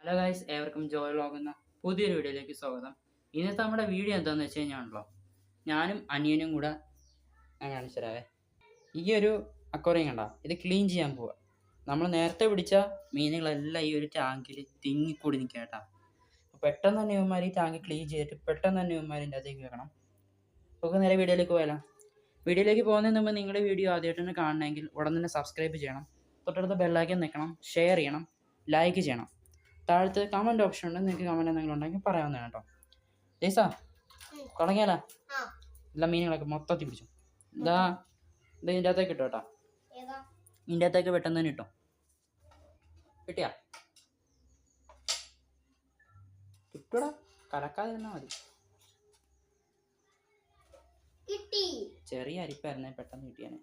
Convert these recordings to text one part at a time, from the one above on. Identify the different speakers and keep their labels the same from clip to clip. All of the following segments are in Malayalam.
Speaker 1: ഹലോ ഗൈസ്, ഏവർക്കും ജോയ് വ്ലോഗ് എന്ന പുതിയൊരു വീഡിയോയിലേക്ക് സ്വാഗതം. ഇന്നത്തെ നമ്മുടെ വീഡിയോ എന്താണെന്ന് വെച്ച് കഴിഞ്ഞാണല്ലോ, ഞാനും അനിയനും കൂടെ കാണിച്ചു തരാവേ. ഈ ഒരു അക്വേറിയം കണ്ട, ഇത് ക്ലീൻ ചെയ്യാൻ പോവുക. നമ്മൾ നേരത്തെ പിടിച്ച മീനുകളെല്ലാം ഈ ഒരു ടാങ്കിൽ തിങ്ങിക്കൂടി നിൽക്കുക കേട്ടാ. പെട്ടെന്ന് തന്നെ ഇവന്മാർ ഈ ടാങ്ക് ക്ലീൻ ചെയ്തിട്ട് പെട്ടെന്ന് തന്നെ ഇവന്മാരിൻ്റെ അകത്തേക്ക് വെക്കണം. നമുക്ക് നേരെ വീഡിയോയിലേക്ക് പോയാലോ. വീഡിയോയിലേക്ക് പോകുന്നതിന് മുമ്പ് നിങ്ങളുടെ വീഡിയോ ആദ്യമായിട്ട് തന്നെ കാണണമെങ്കിൽ ഉടൻ തന്നെ സബ്സ്ക്രൈബ് ചെയ്യണം, തൊട്ടടുത്ത ബെല്ലൈക്കൻ നിൽക്കണം, ഷെയർ ചെയ്യണം, ലൈക്ക് ചെയ്യണം. താഴത്ത് കമൻറ്റ് ഓപ്ഷൻ ഉണ്ട്, നിങ്ങൾക്ക് കമൻറ്റ് എന്തെങ്കിലും ഉണ്ടെങ്കിൽ പറയാവുന്നതാണ് കേട്ടോ. ജയ്സാ, തുടങ്ങിയാലോ? എല്ലാ മീനുകളൊക്കെ മൊത്തത്തിൽ പിടിച്ചു. ഇതാ ഇതിൻ്റെ അകത്തേക്ക് ഇട്ടോ കേട്ടോ. ഇതിൻ്റെ അകത്തേക്ക് പെട്ടെന്ന് തന്നെ ഇട്ടോ. കിട്ടിയാ? കിട്ടൂടാ, കലക്കാതിരുന്നാൽ മതി. ചെറിയ അരിപ്പായിരുന്നേ പെട്ടെന്ന് കിട്ടിയാനെ.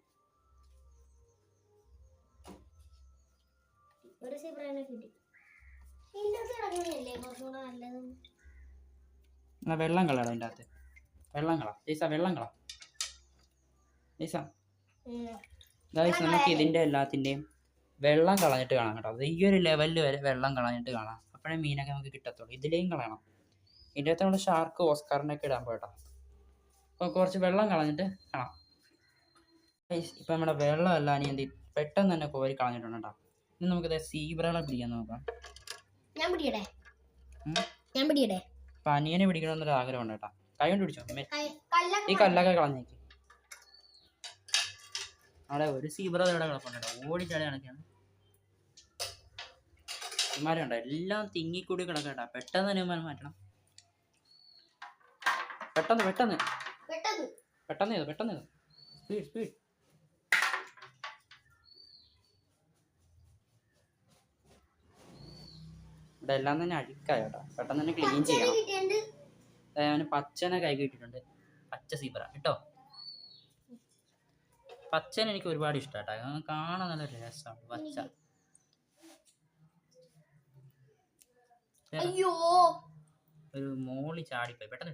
Speaker 1: വെള്ളം കളടാ അതിൻ്റെ അകത്ത്. വെള്ളം കള ജയ്സ, വെള്ളം കള ജയ്സ. ഗൈസ്, നമുക്ക് ഇതിൻ്റെ എല്ലാത്തിൻ്റെയും വെള്ളം കളഞ്ഞിട്ട് കാണാം കേട്ടോ. അത് ഈ ഒരു ലെവലിൽ വരെ വെള്ളം കളഞ്ഞിട്ട് കാണാം, അപ്പോഴേ മീനൊക്കെ നമുക്ക് കിട്ടത്തുള്ളൂ. ഇതിലേയും കളയണം. ഇതിൻ്റെ അകത്ത് നമ്മൾ ഷാർക്ക്, ഓസ്കാറിനൊക്കെ ഇടാൻ പോയിട്ടോ. അപ്പോൾ കുറച്ച് വെള്ളം കളഞ്ഞിട്ട് കാണാം. ഗൈസ്, ഇപ്പം നമ്മുടെ വെള്ളം എല്ലാം അനി എന്ത് പെട്ടെന്ന് തന്നെ കോരി കളഞ്ഞിട്ടുണ്ട് കേട്ടോ. ഇനി നമുക്കിത് സീബ്രകളെ പിടിക്കാൻ നോക്കാം. അപ്പം അനിയനെ പിടിക്കണമെന്നൊരു ആഗ്രഹമുണ്ട് കേട്ടോ. കൈ കൊണ്ട് പിടിച്ചോ. ഈ കല്ലൊക്കെ കളഞ്ഞേക്ക്. അവിടെ ഒരു സീബ്ര ഇവിടെ കിടപ്പുണ്ട് കേട്ടോ. ഓടിച്ചാടി കണക്കാണ് ഇമാരുണ്ടോ, എല്ലാം തിങ്ങിക്കൂടി കിടക്കട്ടോ. പെട്ടെന്ന് തന്നെ ഇമാരെ മാറ്റണം. പെട്ടെന്ന് പെട്ടെന്ന് പെട്ടെന്ന് ചെയ്തു, പെട്ടെന്ന് ചെയ്തു. Speed speed. ഇവിടെ എല്ലാം തന്നെ അഴുക്കായോ കേട്ടോ. പെട്ടെന്ന് തന്നെ ക്ലീൻ ചെയ്യണം. അവന് പച്ചനെ കൈ കിട്ടിയിട്ടുണ്ട്. പച്ച സീബ്ര കേട്ടോ. പച്ചനെ എനിക്ക് ഒരുപാട് ഇഷ്ടമാട്ടോ. കാണാൻ നല്ല രസമാണ് പച്ച. ഒരു മോളി ചാടിപ്പോയി. പെട്ടെന്ന്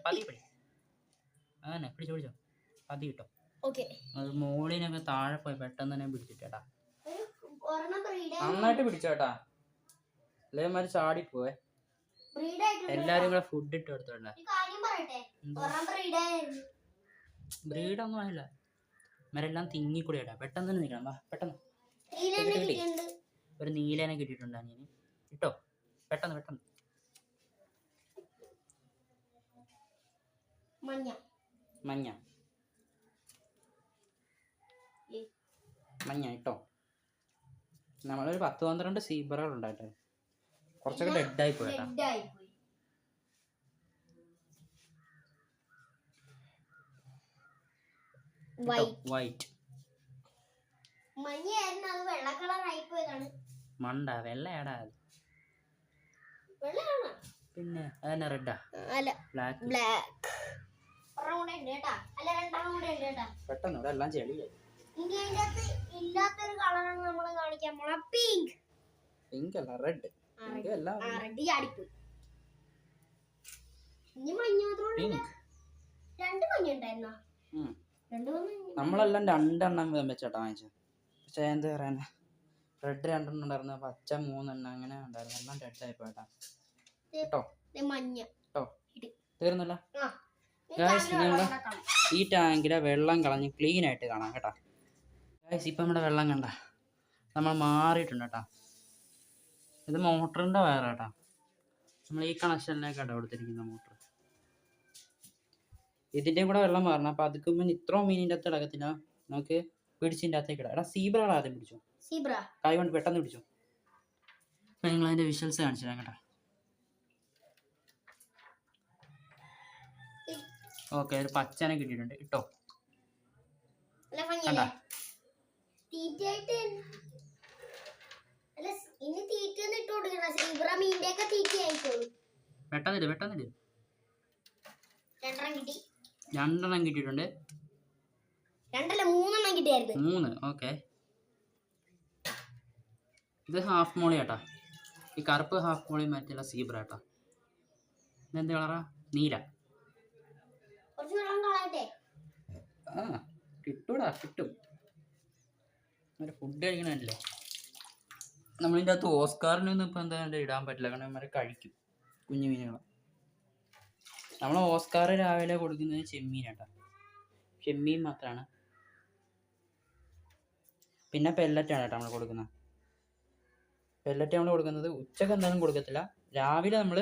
Speaker 1: പതി പിടി. അങ്ങനെ പിടിച്ചോ പിടിച്ചോ, പതി കിട്ടോ. അത് മോളിനൊക്കെ താഴെ പോയി പെട്ടെന്ന് തന്നെ പിടിച്ചിട്ടാ. നന്നായിട്ട് പിടിച്ചോട്ടാ, അല്ലേമാര് ചാടിപ്പോവേ. എല്ലാരും കൂടെ ഫുഡ് ഇട്ട് കൊടുത്തോണ്ട. ബ്രീഡൊന്നും ആയില്ല, ഇവരെല്ലാം തിങ്ങിക്കൂടി ഇടാ. പെട്ടെന്ന് തന്നെ നിൽക്കണം. പെട്ടെന്ന് ഒരു നീലേനെ കിട്ടിയിട്ടുണ്ട് അനിയന്. ഇട്ടോ പെട്ടെന്ന് പെട്ടെന്ന്. മഞ്ഞ മഞ്ഞ ഇട്ടോ. നമ്മളൊരു 10-12 സീബ്രകൾ ഉണ്ടായിട്ടെ. കുറച്ചൊക്കെ ഡെഡായി പോയിട്ടാ. വൈറ്റ് മണ്ട വെള്ളയാടാ. പിന്നെ അതന്നെ റെഡാ, ബ്ലാക്ക്. പെട്ടെന്ന് ഇവിടെ എല്ലാം ചെളിയായി. പിങ്ക് അല്ല, റെഡ്. നമ്മളെല്ലാം 2 വെച്ചേട്ടാ വാങ്ങിച്ചത്. പക്ഷെ എന്താ പറയാ, റെഡ് 2 ഉണ്ടായിരുന്നു, പച്ച 3 അങ്ങനെ ഉണ്ടായിരുന്നു. എല്ലാം ഡെഡായി പോയിട്ടാ കേട്ടോ. കേട്ടോ തീർന്നല്ല. ഈ ടാങ്കിലെ വെള്ളം കളഞ്ഞ് ക്ലീൻ ആയിട്ട് കാണാം കേട്ടോ. ഇപ്പം നമ്മുടെ വെള്ളം കണ്ട നമ്മൾ മാറിയിട്ടുണ്ട് കേട്ടോ. ഇത് മോട്ടറിൻ്റെ വയറ് കേട്ടോ. നമ്മൾ ഈ കണക്ഷനിലേക്ക് കേട്ടോ കൊടുത്തിരിക്കുന്ന മോട്ടർ. ഇതിൻ്റെയും കൂടെ വെള്ളം മാറണം. അപ്പം അതൊക്കെ ഇത്രയും മീനിൻ്റെ അകത്ത് കിടക്കത്തില്ല, നമുക്ക് പിടിച്ചിൻ്റെ അകത്തേക്ക് ഇടാം. എടാ സീബ്രകൾ ആദ്യം പിടിച്ചു, കൈ കൊണ്ട് പെട്ടെന്ന് പിടിച്ചു. അപ്പം നിങ്ങൾ അതിൻ്റെ വിഷ്വൽസ് കാണിച്ചു തരാം കേട്ടോ. ഓക്കെ, ഒരു പച്ചനെ കിട്ടിയിട്ടുണ്ട് ഇട്ടോ. കണ്ടാ പെട്ടെന്നിട്ട് പെട്ടെന്നിട്ട് 2 കിട്ടിയിട്ടുണ്ട്. 3. ഓക്കെ, ഇത് ഹാഫ് മോളി കേട്ടാ. ഈ കറുപ്പ് ഹാഫ് മോളി മറ്റുള്ള സീബ്ര കേട്ടോ. ഇതെന്ത് കളറാ? നീല. ആ കിട്ടൂടാ, കിട്ടും. ഒരു ഫുഡ് കഴിക്കണല്ലേ. നമ്മളിതിൻ്റെ അകത്ത് ഓസ്കാറിനൊന്നും ഇപ്പം എന്താ ഇടാൻ പറ്റില്ല, കാരണം അവന്മാരെ കഴിക്കും കുഞ്ഞു മീനുകൾ. നമ്മൾ ഓസ്കാർ രാവിലെ കൊടുക്കുന്നത് ചെമ്മീനാട്ടോ, ചെമ്മീൻ മാത്രമാണ്. പിന്നെ പെല്ലറ്റാണ് കേട്ടോ നമ്മൾ കൊടുക്കുന്നത്. പെല്ലറ്റ് നമ്മൾ കൊടുക്കുന്നത് ഉച്ചക്ക് എന്തായാലും കൊടുക്കത്തില്ല. രാവിലെ നമ്മൾ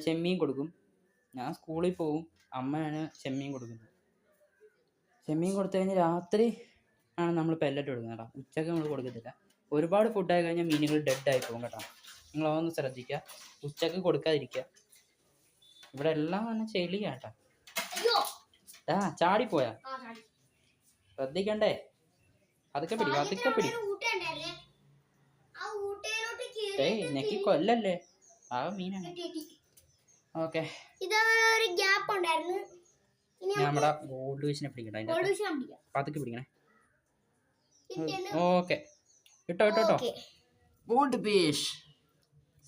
Speaker 1: ചെമ്മീൻ കൊടുക്കും. ഞാൻ സ്കൂളിൽ പോവും, അമ്മയാണ് ചെമ്മീൻ കൊടുക്കുന്നത്. ചെമ്മീൻ കൊടുത്തു കഴിഞ്ഞാൽ രാത്രി ആണ് നമ്മൾ പെല്ലറ്റ് കൊടുക്കുന്നത് കേട്ടോ. ഉച്ചക്ക് നമ്മൾ കൊടുക്കത്തില്ല. ഒരുപാട് ഫുഡായി കഴിഞ്ഞാൽ മീനുകൾ ഡെഡായി പോകും കേട്ടോ. നിങ്ങൾ അതൊന്ന് ശ്രദ്ധിക്കുക, ഉച്ചക്ക് കൊടുക്കാതിരിക്കുക. ഇവിടെ എല്ലാം തന്നെ ചെളിയാട്ടോ. ചാടിപ്പോയാ ശ്രദ്ധിക്കണ്ടേ? അതൊക്കെ പിടി, അതൊക്കെ പിടി. ഏയ് നെക്കി കൊല്ലല്ലേ, ആ മീനാണ്. ഓക്കെ, നമ്മുടെ ഗോൾഡ് ഫിഷിനെ പിടിക്കട്ടെ. പതുക്കെ പിടിക്കണേ. ഓക്കെ, ഇട്ടോ ഇട്ടോ ഇട്ടോ. ഗോൾഡ് ഫിഷ്,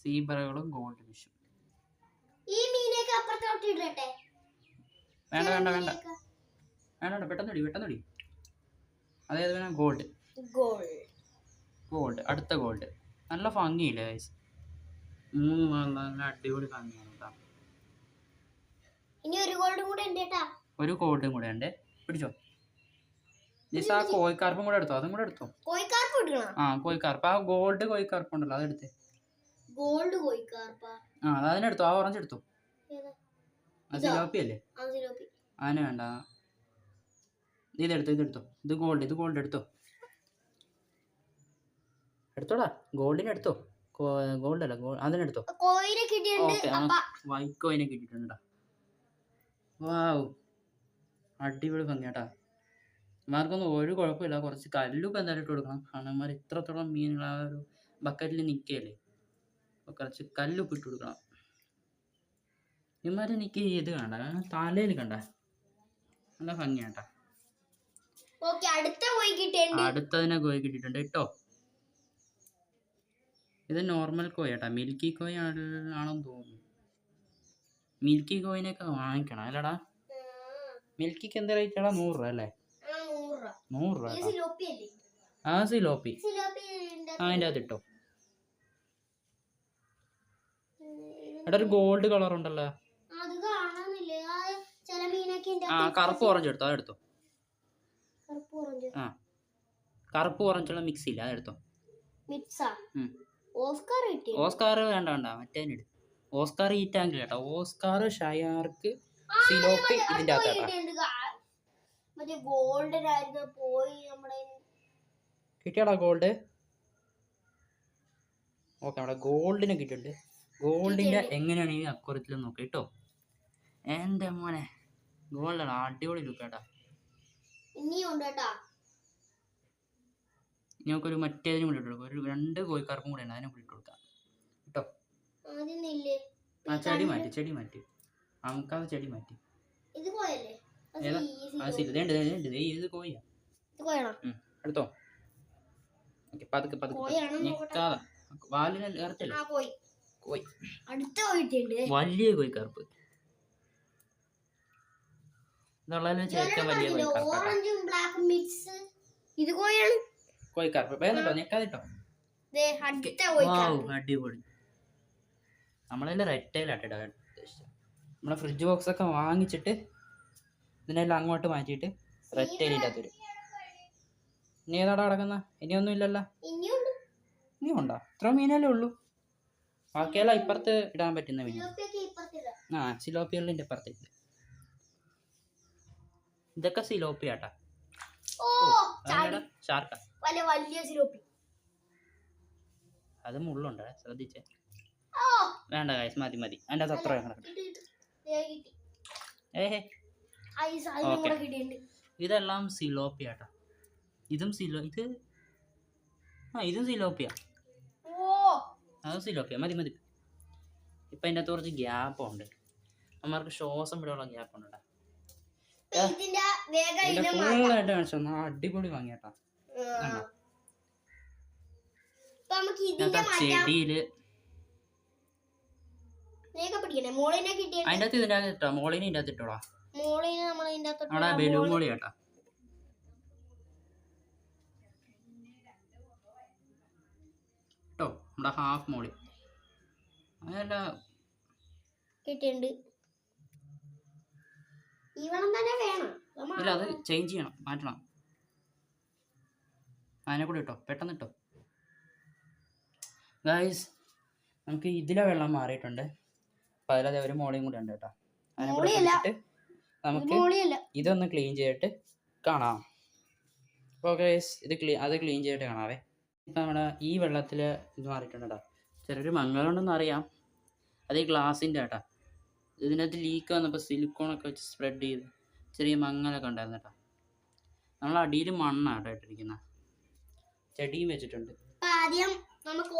Speaker 1: സീബ്രകളും ഗോൾഡ് ഫിഷും. വേണ്ട വേണ്ട വേണ്ട വേണ്ട, പെട്ടെന്ന് പിടി. അതായത് വേണം ഗോൾഡ്. അടുത്ത ഗോൾഡ്. നല്ല ഭംഗിയില്ലേ ഗൈസ്, 3 നല്ല അടിപൊളി ഭംഗിയാണ് കേട്ടോ. ഒരു ഗോൾഡും കൂടെ ഉണ്ട്, പിടിച്ചോ. ജസ്റ്റ് ആ കോഴിക്കാർപ്പും കൂടെ എടുത്തോ, അതും കൂടെ എടുത്തോ. ആ കോഴിക്കാർപ്പ്, ആ ഗോൾഡ് കോഴിക്കാർപ്പ് ഉണ്ടല്ലോ, അതെടുത്ത്. ആ അതിനെടുത്തോ, ആ ഓറഞ്ച് എടുത്തോ. സിലോപ്പി അല്ലേ, അതിന് വേണ്ട. ഇതെടുത്തോ, ഇത് ഗോൾഡ് എടുത്തോ. എടുത്തോടാ, ഗോൾഡിനെ എടുത്തോ. ഗോൾഡ് അല്ല, അതിനെടുത്തോ. വൈറ്റ് കോയിനെ കിട്ടിയിട്ടുണ്ടാ. വാവ്, അടിപൊളി ഭംഗിയാട്ടാ. ഇമാർക്കൊന്നും ഒരു കുഴപ്പമില്ല. കുറച്ച് കല്ലുപ്പ് എന്തായാലും ഇട്ട് കൊടുക്കണം, കാരണം ഇമാർ ഇത്രത്തോളം മീനുകൾ ആ ഒരു ബക്കറ്റിൽ നിൽക്കുകയല്ലേ. അപ്പോൾ കുറച്ച് കല്ലുപ്പ് ഇട്ട് കൊടുക്കണം. ഇമാർ എനിക്ക് ഇത് കണ്ട, തലയിൽ കണ്ട, നല്ല ഭംഗിയാട്ടാ. അടുത്തതിനെ കോഴി കിട്ടിയിട്ടുണ്ട് കേട്ടോ. ഇത് നോർമൽ കോയാട്ടാ, മിൽക്കി കോയി ആണെന്ന് തോന്നുന്നു. മിൽക്കി കോയിനൊക്കെ വാങ്ങിക്കണം അല്ലടാ. മിൽക്കിക്ക് എന്ത് റേറ്റാടാ? 100 രൂപ അല്ലേ? 100 രൂപ. ആ സിലോപ്പി, അതിൻ്റെ അകത്ത് ഇട്ടോ. എടാ ഒരു ഗോൾഡ് കളർ ഉണ്ടല്ലോ, ആ കറുപ്പ് ഓറഞ്ച് എടുത്തോ, അതെടുത്തോ. ആ കറുപ്പ് ഓറഞ്ചുള്ള മിക്സ് ഇല്ല, അതെടുത്തോ. ഓസ്കാർ വേണ്ട, മറ്റേ ഓസ്കാർ ഈ ടാങ്കിൽ കേട്ടോ. ഓസ്കാർ, ഷയാർക്ക്, സിലോപ്പി ഇതിൻ്റെ അകത്താട്ടാ. കിട്ടിയാടാ ഗോൾഡ്. ഓക്കെ, നമ്മുടെ ഗോൾഡിനെ കിട്ടിയിട്ടുണ്ട്. ഗോൾഡിൻ്റെ എങ്ങനെയാണ് ഈ അക്വറിയത്തിൽ നോക്കാം കേട്ടോ. എൻ്റെ മോനെ ഗോൾഡാണ്, അടിപൊളി ലുക്ക് കേട്ടാ. നമുക്കൊരു മറ്റേതിനും കൂടി ഇട്ട് കൊടുക്കാം. ഒരു 2 കോഴിക്കാർപ്പും കൂടെ ഉണ്ട്, അതിനെ കൂടി ഇട്ട് കൊടുക്കാം കേട്ടോ. ആ ചെടി മാറ്റി നമുക്കത് ചെടി മാറ്റി. ഏതാ? ഇത് കോഴിയാ, എടുത്തോ. ഓക്കെ, പതുക്കെ ഞെക്കാതെ. വാലിനെ ഇറച്ചല്ലേ കോഴി. വലിയ കോഴിക്കാർപ്പ് ഇതുള്ളതിൽ വെച്ച് ഏറ്റവും വലിയ കോഴിക്കാർപ്പ്. വേഗം ഞെക്കാതിട്ടോ. അടിപൊളി. നമ്മളെല്ലാം റെറ്റയിലാട്ടോ ഉദ്ദേശിച്ചത്. നമ്മളെ ഫ്രിഡ്ജ് ബോക്സൊക്കെ വാങ്ങിച്ചിട്ട് ഇതിനെല്ലാം അങ്ങോട്ട് മാറ്റിയിട്ട് റെറ്റയിലിൻ്റെ അകത്ത് വരും. ഇനി ഏതാടാ കിടക്കുന്ന? ഇനിയൊന്നും ഇല്ലല്ലോ. ഇനിയും ഉണ്ടോ? ഇത്ര മീനല്ലേ ഉള്ളൂ, ബാക്കിയെല്ലാം ഇപ്പുറത്ത് ഇടാൻ പറ്റുന്ന മീൻ. ആ സിലോപ്പികളിൻ്റെ ഇപ്പുറത്ത്. ഇതൊക്കെ സിലോപ്പിയാട്ടാ. ഷാർക്കാ, അത് മുള്ളുണ്ട്, ശ്രദ്ധിച്ചേ. വേണ്ട ഗൈസ്, മതി അതിൻ്റെ അത് അത്ര ഇതെല്ലാം സിലോപ്പിയാട്ടാ. ഇതും സിലോപ്പിയാ. അതും സിലോപ്പിയ. മതി. ഇപ്പം അതിൻ്റെ അകത്ത് കുറച്ച് ഗ്യാപ്പ് ഉണ്ട്, അമ്മമാർക്ക് ശ്വാസം വിടാനുള്ള ഗ്യാപ്പ് ഉണ്ട്. ഫുള്ളായിട്ട് കാണിച്ചു തന്നാ അടിപൊളി വാങ്ങിയാട്ടാ. ചെടിയില് അതിൻ്റെ അകത്ത് ഇതിൻ്റെ അകത്ത് ഇട്ടോ. മോളിനെ ഇതിൻ്റെ അകത്ത് ഇട്ടോടാ. അവിടെ ബലൂൺ മോളി കേട്ടാ. നമ്മുടെ ഹാഫ് മോളി അതല്ല
Speaker 2: കിട്ടിയിട്ടുണ്ട്. ഈ വെള്ളം തന്നെ വേണം.
Speaker 1: ഇല്ല, അത് ചേഞ്ച് ചെയ്യണം, മാറ്റണം. അതിനെ കൂടെ ഇട്ടോ, പെട്ടെന്ന് ഇട്ടോ ഗൈസ്. നമുക്ക് ഇതിലെ വെള്ളം മാറിയിട്ടുണ്ട്. അപ്പം അതിലത് ഒരു മോളിയും കൂടെ ഉണ്ട് കേട്ടോ. അതിനെ കൂടെ പിടിച്ചിട്ട് നമുക്ക് ഇതൊന്ന് ക്ലീൻ ചെയ്തിട്ട് കാണാം. അപ്പോൾ ഗൈസ് അത് ക്ലീൻ ചെയ്തിട്ട് കാണാവേ. ഇപ്പം നമ്മുടെ ഈ വെള്ളത്തിൽ ഇത് മാറിയിട്ടുണ്ട് കേട്ടോ. ചെറിയൊരു മങ്ങളുണ്ടെന്ന് അറിയാം. അത് ഈ ഗ്ലാസിൻ്റെ കേട്ടോ. ഇതിനകത്ത് ലീക്ക് വന്നപ്പോൾ സിലിക്കോണൊക്കെ വെച്ച് സ്പ്രെഡ് ചെയ്ത് ചെറിയ മങ്ങലൊക്കെ ഉണ്ടായിരുന്നു കേട്ടോ. നമ്മൾ അടിയിൽ മണ്ണാണ് കേട്ടോ ഇട്ടിരിക്കുന്നത്. ചെടിയും വെച്ചിട്ടുണ്ട്.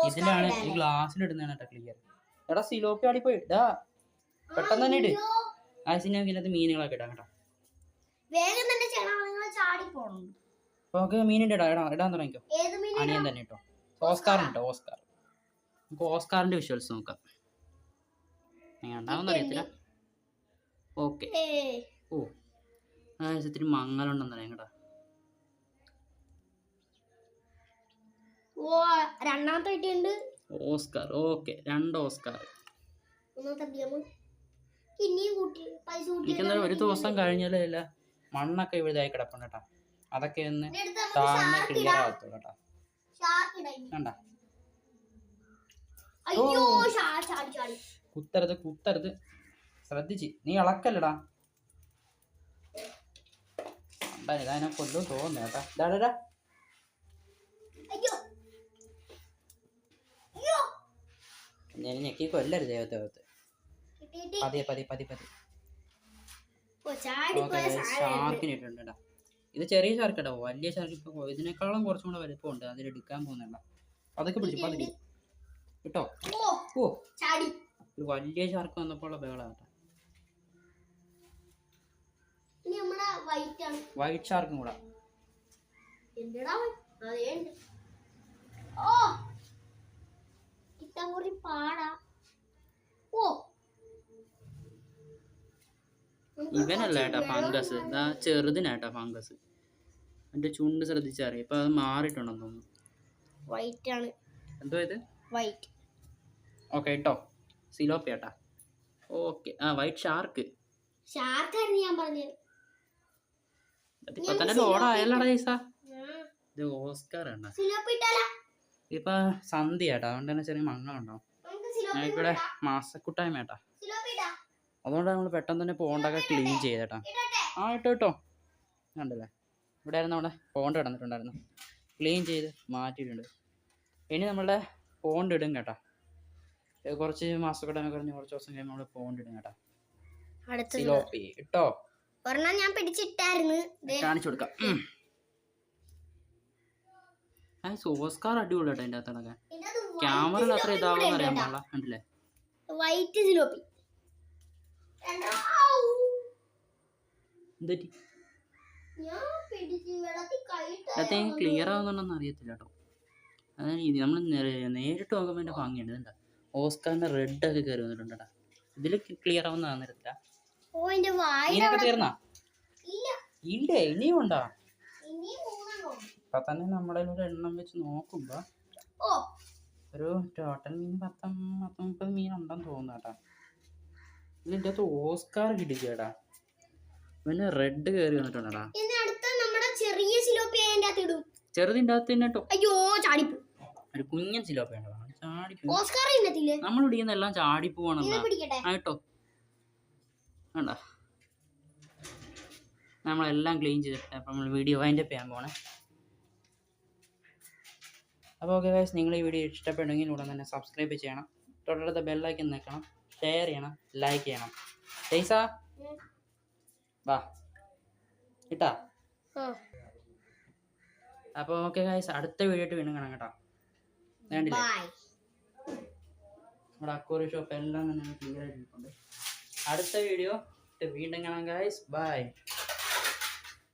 Speaker 1: ഇതിലാണ് ഈ ഗ്ലാസ്സിലിടുന്നതാണ് കേട്ടോ ക്ലിയർ. എടാ സിലോപ്പി ആടിപ്പോയി ഇടാ, പെട്ടെന്ന് തന്നെ ഇട്. ആസിനകത്ത് മീനുകളൊക്കെ ഇടാം കേട്ടോ. ഓക്കെ, മീനിൻ്റെ ഇടാൻ തുടങ്ങിക്കോ. അനിയൻ തന്നെ കേട്ടോ. ഓസ്കാറുണ്ട്, ഓസ്കാർ. നമുക്ക് ഓസ്കാറിൻ്റെ വിഷ്വൽസ് നോക്കാം. ഉണ്ടാവുമെന്ന് അറിയത്തില്ല. ഓക്കെ. ഓ ഇത്തിരി മങ്ങലുണ്ടെന്ന് അറിയാം കേട്ടോ. ഓസ്കാർ. Okay, 2 Oscar. എനിക്കെന്താ ഒരു ദിവസം കഴിഞ്ഞാലേ ഇല്ല മണ്ണൊക്കെ ഇവിടെയായി കിടപ്പുണ്ട് കേട്ടോ. അതൊക്കെ ഒന്ന് താഴ്ന്ന് ക്ലിയർ ആവത്തുള്ളൂ കേട്ടോ. കണ്ട, കുത്തരുത് ശ്രദ്ധിച്ച്, നീ ഇളക്കല്ലടാ. ഇതതിനെ കൊല്ലും തോന്നുന്നു കേട്ടാ. ഇതാടാ ഞാൻ ഞെക്കി കൊല്ലരുത് ദേവത്തെ. പതി ഷാർക്കിന് ഇട്ടുണ്ട്. ഇത് ചെറിയ ഷാർക്ക് കേട്ടോ. വലിയ ഷാർക്ക് ഇപ്പൊ ഇതിനേക്കാളും കുറച്ചും കൂടെ വലുപ്പമുണ്ട്. അതിലെടുക്കാൻ പോകുന്നില്ല. അതൊക്കെ പിടിച്ചു പതി കേട്ടോ. ഓ ഒരു വലിയ ഷാർക്ക് വന്നപ്പോൾ ബഹളാണ് കേട്ടോ. വൈറ്റ് ഷാർക്കും കൂടെ. ഇവനല്ല കേട്ടാ ഫംഗസ്, ചെറുതിനാട്ടാ ഫംഗസ്. എന്റെ ചുണ്ട് ശ്രദ്ധിച്ചറിയാം. ഇപ്പൊ അത് മാറിയിട്ടുണ്ടെന്ന് തോന്നുന്നു.
Speaker 2: വൈറ്റ് ആണ്.
Speaker 1: എന്തോ ഇത്
Speaker 2: വൈറ്റ്.
Speaker 1: ഓക്കെ കേട്ടോ, സിലോപ്പി കേട്ടാ. Okay, white shark.
Speaker 2: ഞാൻ പറഞ്ഞത്
Speaker 1: ഇപ്പൊ തന്നെ ലോഡായല്ലടാ ഈസ. ഇത് ഓസ്കാർ ആണ്. ഇപ്പൊ സന്ധ്യ കേട്ടാ, അതുകൊണ്ട് തന്നെ ചെറിയ മങ്ങളുണ്ടാവും. ഞങ്ങൾക്കിവിടെ മാസക്കുട്ടായ്മ കേട്ടാ. അതുകൊണ്ട് നമ്മൾ പെട്ടെന്ന് തന്നെ പോണ്ടൊക്കെ ക്ലീൻ ചെയ്തേട്ടാ. ഇട്ടോ കണ്ടല്ലേ, ഇവിടെ ആയിരുന്നു നമ്മുടെ പോണ്ട് കിടന്നിട്ടുണ്ടായിരുന്നു. ക്ലീൻ ചെയ്ത് മാറ്റിയിട്ടുണ്ട്. ഇനി നമ്മളുടെ പോണ്ട് ഇടും കേട്ടാ. കുറച്ച് മാസക്കുട്ടായ്മ കഴിഞ്ഞ് കുറച്ച് ദിവസം കഴിയുമ്പോൾ നമ്മൾ പോണ്ട് ഇടും കേട്ടാ. സിലോപ്പി ഇട്ടോ.
Speaker 2: ഞാൻ പിടിച്ചിട്ടായിരുന്നു,
Speaker 1: കാണിച്ചു കൊടുക്കാം. ഓസ്കാർ അടിപൊളി കേട്ടോ. അതിൻ്റെ അകത്തൊക്കെ ക്യാമറയിൽ അത്ര ഇതാവുമെന്ന് അറിയാൻ പാടില്ല. കണ്ടില്ലേ,
Speaker 2: വൈറ്റ് സിലോപ്പി.
Speaker 1: ക്ലിയർ ആവുന്നുണ്ടെന്ന് അറിയത്തില്ല കേട്ടോ. അതായത് നമ്മൾ നേരിട്ട് നോക്കുമ്പോൾ എൻ്റെ ഭംഗിയുണ്ട്. എന്താ ഓസ്കാറിന്റെ റെഡ് ഒക്കെ കയറി വന്നിട്ടുണ്ട് കേട്ടോ. ഇതിൽ ക്ലിയർ ആവുന്നതാന്ന് അറിയത്തില്ല. ഇതിനൊക്കെ തീർന്നാ ഇല്ലേ, ഇനിയും ഉണ്ടോ? ഇപ്പൊ തന്നെ നമ്മുടെ ഒരു എണ്ണം വെച്ച് നോക്കുമ്പോ ഒരു ടോട്ടൽ മീൻ 10-30 മീൻ ഉണ്ടെന്ന് തോന്നുന്നു കേട്ടാ. ഇതിൻ്റെ അകത്ത് ഓസ്കാർ കിട്ടിച്ചേട്ടാ. പിന്നെ റെഡ് കയറി വന്നിട്ടുണ്ടാ. ചെറുതിൻ്റെ അകത്ത് തന്നെ കേട്ടോ. ഒരു കുഞ്ഞൻ സിലോപ്പി ഉണ്ടോ, ചാടിപ്പോ. നമ്മൾ പിടിക്കുന്ന എല്ലാം ചാടിപ്പോവാണെന്നാ കേട്ടോ. വേണ്ട, നമ്മളെല്ലാം ക്ലീൻ ചെയ്തിട്ട് അപ്പം നമ്മൾ വീഡിയോ അതിൻ്റെ ചെയ്യാൻ പോണേ. അപ്പോൾ ഓക്കെ ഗൈസ്, നിങ്ങൾ ഈ വീഡിയോ ഇഷ്ടപ്പെട്ടെങ്കിൽ ഉടൻ തന്നെ സബ്സ്ക്രൈബ് ചെയ്യണം. തൊട്ടടുത്ത ബെല്ലൈക്കൻ നിൽക്കണം, ഷെയർ ചെയ്യണം, ലൈക്ക് ചെയ്യണം. ജയ്സ വാ ഇട്ടാ. അപ്പോൾ ഓക്കെ ഗൈസ്, അടുത്ത വീഡിയോ ആയിട്ട് വീണ്ടും കാണാം കേട്ടോ. വേണ്ടില്ലേ, നമ്മുടെ അക്വേറിയം ഷോപ്പ് എല്ലാം തന്നെ ക്ലിയർ ആയിട്ടുണ്ട്. അടുത്ത വീഡിയോ വീണ്ടും കാണാം ഗൈസ്. ബൈ.